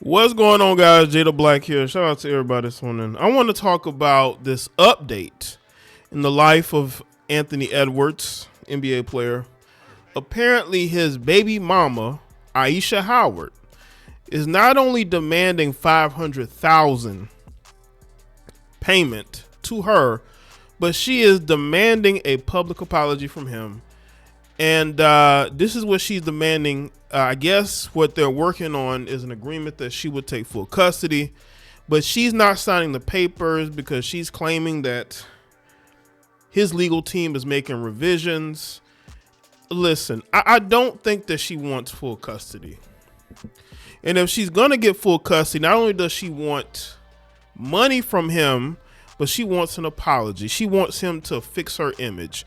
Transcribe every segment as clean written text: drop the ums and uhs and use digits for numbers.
What's going on, guys? Jada Black here. Shout out to everybody this morning. I want to talk about this update in the life of Anthony Edwards, NBA player. Apparently, his baby mama, Aisha Howard, is not only demanding $500,000 payment to her, but she is demanding a public apology from him. And this is what she's demanding. I guess what they're working on is an agreement that she would take full custody, but she's not signing the papers because she's claiming that his legal team is making revisions. Listen, I don't think that she wants full custody. And if she's going to get full custody, not only does she want money from him, but she wants an apology. She wants him to fix her image.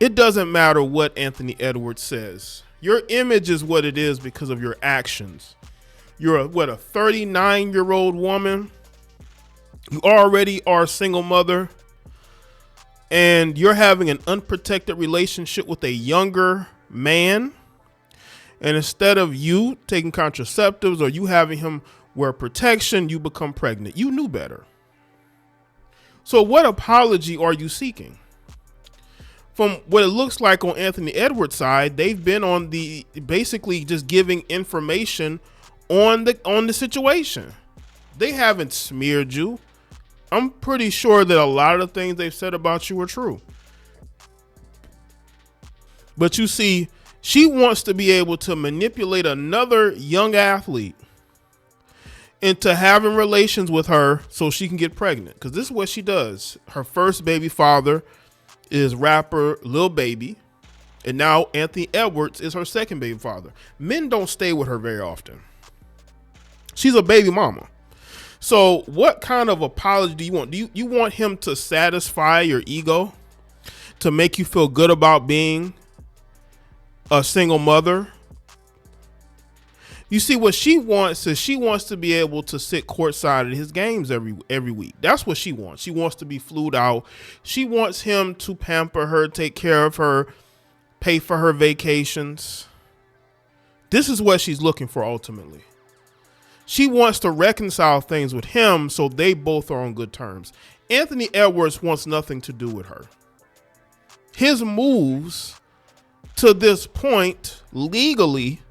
It doesn't matter what Anthony Edwards says. Your image is what it is because of your actions. You're a 39-year-old woman. You already are a single mother. And you're having an unprotected relationship with a younger man. And instead of you taking contraceptives or you having him wear protection, you become pregnant. You knew better. So what apology are you seeking? From what it looks like on Anthony Edwards' side, they've been on the basically just giving information on the situation. They haven't smeared you. I'm pretty sure that a lot of the things they've said about you are true. But you see, she wants to be able to manipulate another young athlete into having relations with her so she can get pregnant. Because this is what she does. Her first baby father is rapper Lil Baby, and now Anthony Edwards is her second baby father. Men don't stay with her very often. She's a baby mama. So what kind of apology do you want? Do you want him to satisfy your ego, to make you feel good about being a single mother? You see, what she wants is she wants to be able to sit courtside at his games every week. That's what she wants. She wants to be flued out. She wants him to pamper her, take care of her, pay for her vacations. This is what she's looking for ultimately. She wants to reconcile things with him so they both are on good terms. Anthony Edwards wants nothing to do with her. His moves to this point legally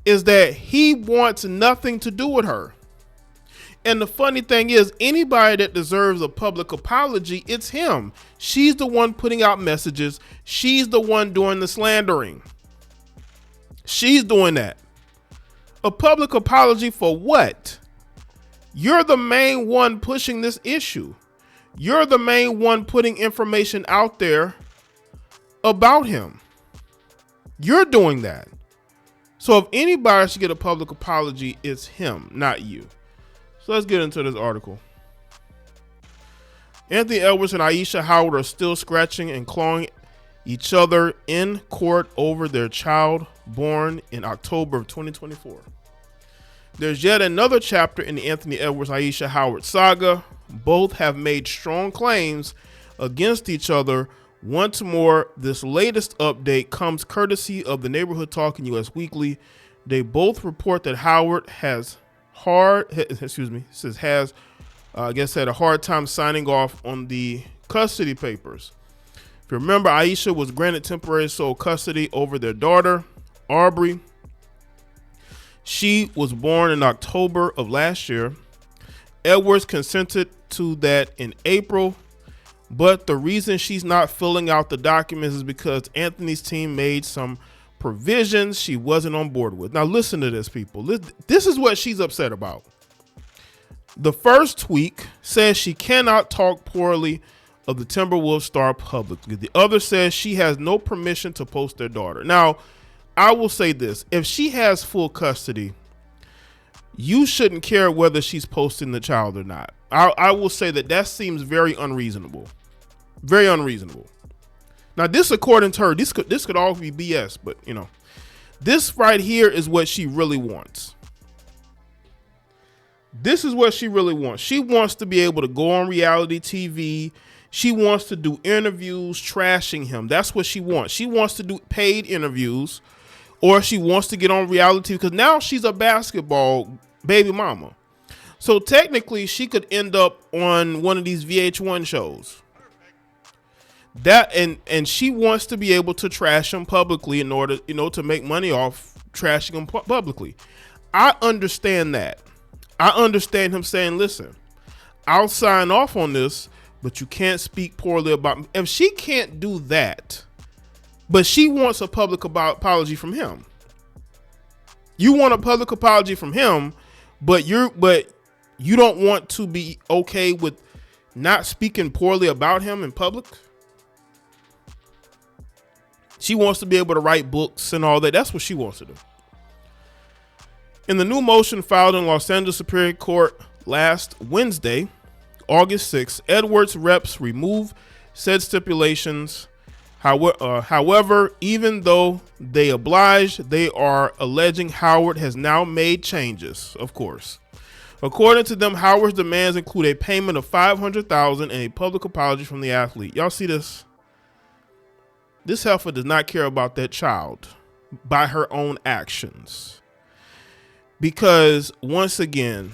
is that he wants nothing to do with her. And the funny thing is, anybody that deserves a public apology, it's him. She's the one putting out messages. She's the one doing the slandering. She's doing that. A public apology for what? You're the main one pushing this issue. You're the main one putting information out there about him. You're doing that. So if anybody should get a public apology, it's him, not you. So let's get into this article. Anthony Edwards and Aisha Howard are still scratching and clawing each other in court over their child born in October of 2024. There's yet another chapter in the Anthony Edwards-Aisha Howard saga. Both have made strong claims against each other. Once more, this latest update comes courtesy of the Neighborhood Talk and US Weekly. They both report that Howard had a hard time signing off on the custody papers. If you remember, Aisha was granted temporary sole custody over their daughter, Aubrey. She was born in October of last year. Edwards consented to that in April. But the reason she's not filling out the documents is because Anthony's team made some provisions she wasn't on board with. Now listen to this, people. This is what she's upset about. The first tweak says she cannot talk poorly of the Timberwolves star publicly. The other says she has no permission to post their daughter. Now, I will say this. If she has full custody, you shouldn't care whether she's posting the child or not. I will say that seems very unreasonable. Very unreasonable. Now, this, according to her, this could all be BS, but this right here is what she really wants. This is what she really wants. She wants to be able to go on reality TV. She wants to do interviews trashing him. That's what she wants. She wants to do paid interviews or she wants to get on reality because now she's a basketball baby mama. So technically she could end up on one of these VH1 shows. That and she wants to be able to trash him publicly in order, to make money off trashing him publicly. I understand that. I understand him saying, listen, I'll sign off on this, but you can't speak poorly about me. If she can't do that, but she wants a public apology from him. You want a public apology from him, but you don't want to be okay with not speaking poorly about him in public. She wants to be able to write books and all that. That's what she wants to do. In the new motion filed in Los Angeles Superior Court last Wednesday, August 6th, Edwards' reps remove said stipulations. However, even though they obliged, they are alleging Howard has now made changes, of course. According to them, Howard's demands include a payment of $500,000 and a public apology from the athlete. Y'all see this? This heifer does not care about that child by her own actions. Because once again,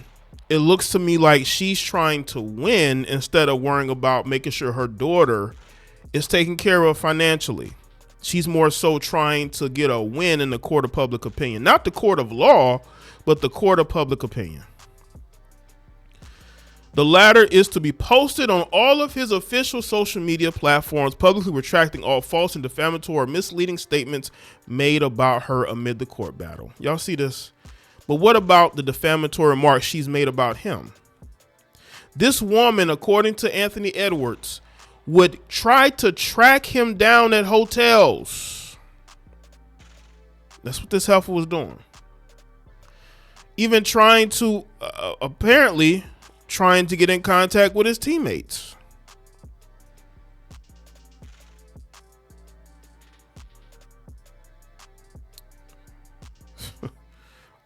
it looks to me like she's trying to win instead of worrying about making sure her daughter is taken care of financially. She's more so trying to get a win in the court of public opinion. Not the court of law, but the court of public opinion. The latter is to be posted on all of his official social media platforms, publicly retracting all false and defamatory or misleading statements made about her amid the court battle. Y'all see this? But what about the defamatory remarks she's made about him? This woman, according to Anthony Edwards, would try to track him down at hotels. That's what this heifer was doing. Even trying to, apparently, trying to get in contact with his teammates.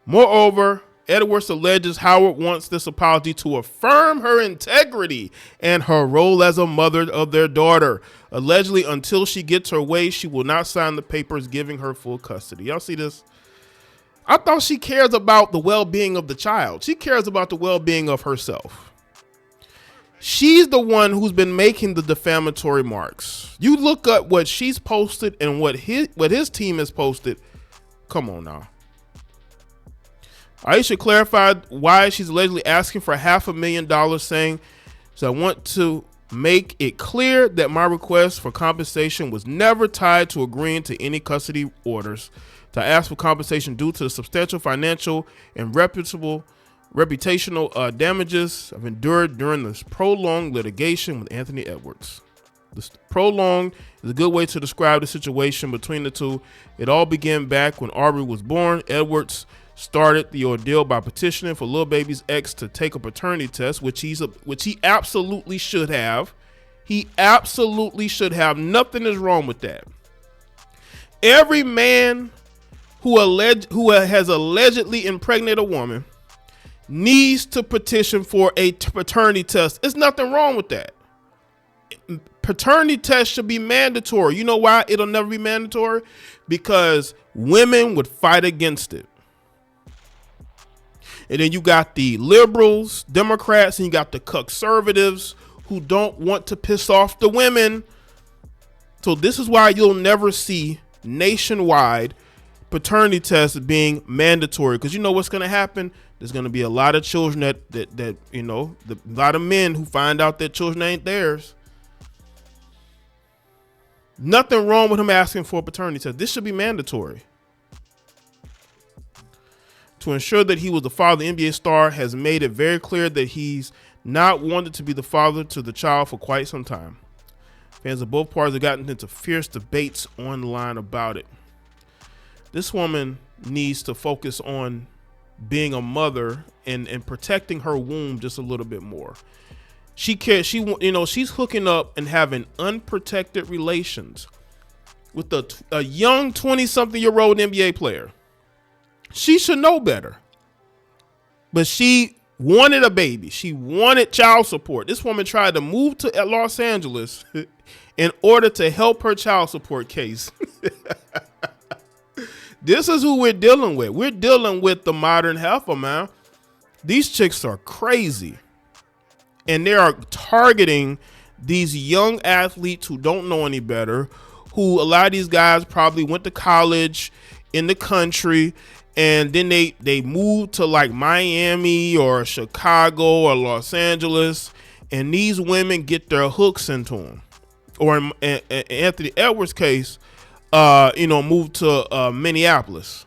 Moreover, Edwards alleges Howard wants this apology to affirm her integrity and her role as a mother of their daughter. Allegedly, until she gets her way, she will not sign the papers giving her full custody. Y'all see this? I thought she cares about the well-being of the child. She cares about the well-being of herself. She's the one who's been making the defamatory marks. You look up what she's posted and what his team has posted. Come on now. Aisha clarified why she's allegedly asking for $500,000, saying, "So I want to make it clear that my request for compensation was never tied to agreeing to any custody orders. To ask for compensation due to the substantial financial and reputational damages I've endured during this prolonged litigation with Anthony Edwards." This prolonged is a good way to describe the situation between the two. It all began back when Aubrey was born. Edwards started the ordeal by petitioning for Lil Baby's ex to take a paternity test, which he absolutely should have. He absolutely should have. Nothing is wrong with that. Every man who has allegedly impregnated a woman needs to petition for a paternity test. There's nothing wrong with that. Paternity test should be mandatory. You know why it'll never be mandatory? Because women would fight against it. And then you got the liberals, Democrats, and you got the conservatives who don't want to piss off the women. So this is why you'll never see nationwide paternity tests being mandatory, because you know what's going to happen? There's going to be a lot of children a lot of men who find out that children ain't theirs. Nothing wrong with him asking for a paternity test. This should be mandatory. To ensure that he was the father, the NBA star has made it very clear that he's not wanted to be the father to the child for quite some time. Fans of both parties have gotten into fierce debates online about it. This woman needs to focus on being a mother and protecting her womb just a little bit more. She cares. She's hooking up and having unprotected relations with a young 20-something-year-old NBA player. She should know better. But she wanted a baby. She wanted child support. This woman tried to move to Los Angeles in order to help her child support case. This is who we're dealing with. We're dealing with the modern heifer, man. These chicks are crazy. And they are targeting these young athletes who don't know any better, who a lot of these guys probably went to college in the country, and then they moved to like Miami or Chicago or Los Angeles, and these women get their hooks into them. Or in Anthony Edwards' case, moved to Minneapolis.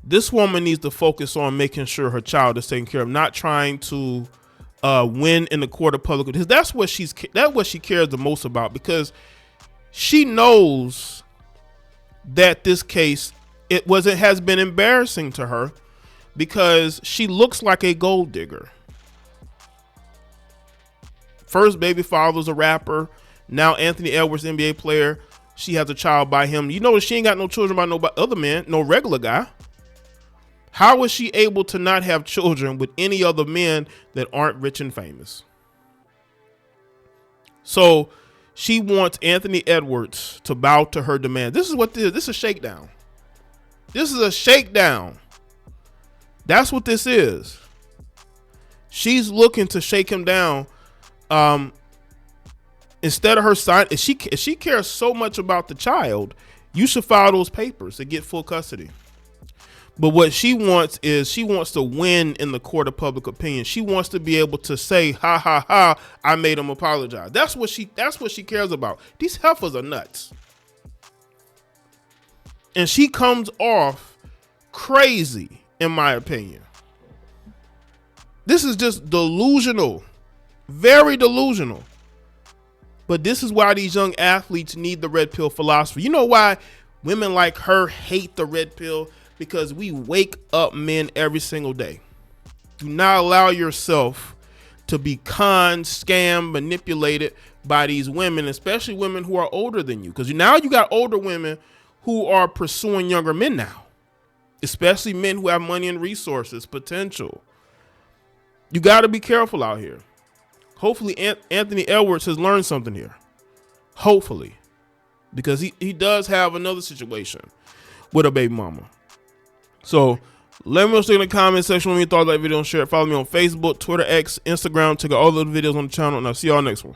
This woman needs to focus on making sure her child is taken care of, not trying to win in the court of public, because that's what she cares the most about, because she knows that this case has been embarrassing to her, because she looks like a gold digger. First baby father's a rapper. Now Anthony Edwards, NBA player. She has a child by him. You know, she ain't got no children by no other man, no regular guy. How is she able to not have children with any other men that aren't rich and famous? So she wants Anthony Edwards to bow to her demand. This is what this is. This is a shakedown. This is a shakedown. That's what this is. She's looking to shake him down. Instead of her sign, if she cares so much about the child, you should file those papers to get full custody. But what she wants is she wants to win in the court of public opinion. She wants to be able to say, ha ha ha, I made him apologize. That's what she cares about. These heifers are nuts. And she comes off crazy, in my opinion. This is just delusional. Very delusional. But this is why these young athletes need the red pill philosophy. You know why women like her hate the red pill? Because we wake up men every single day. Do not allow yourself to be conned, scammed, manipulated by these women, especially women who are older than you. Because now you got older women who are pursuing younger men now, especially men who have money and resources, potential. You got to be careful out here. Hopefully Anthony Edwards has learned something here. Hopefully. Because he does have another situation with a baby mama. So let me know in the comment section when you thought of that video and share it. Follow me on Facebook, Twitter, X, Instagram. Check out all the videos on the channel, and I'll see y'all next one.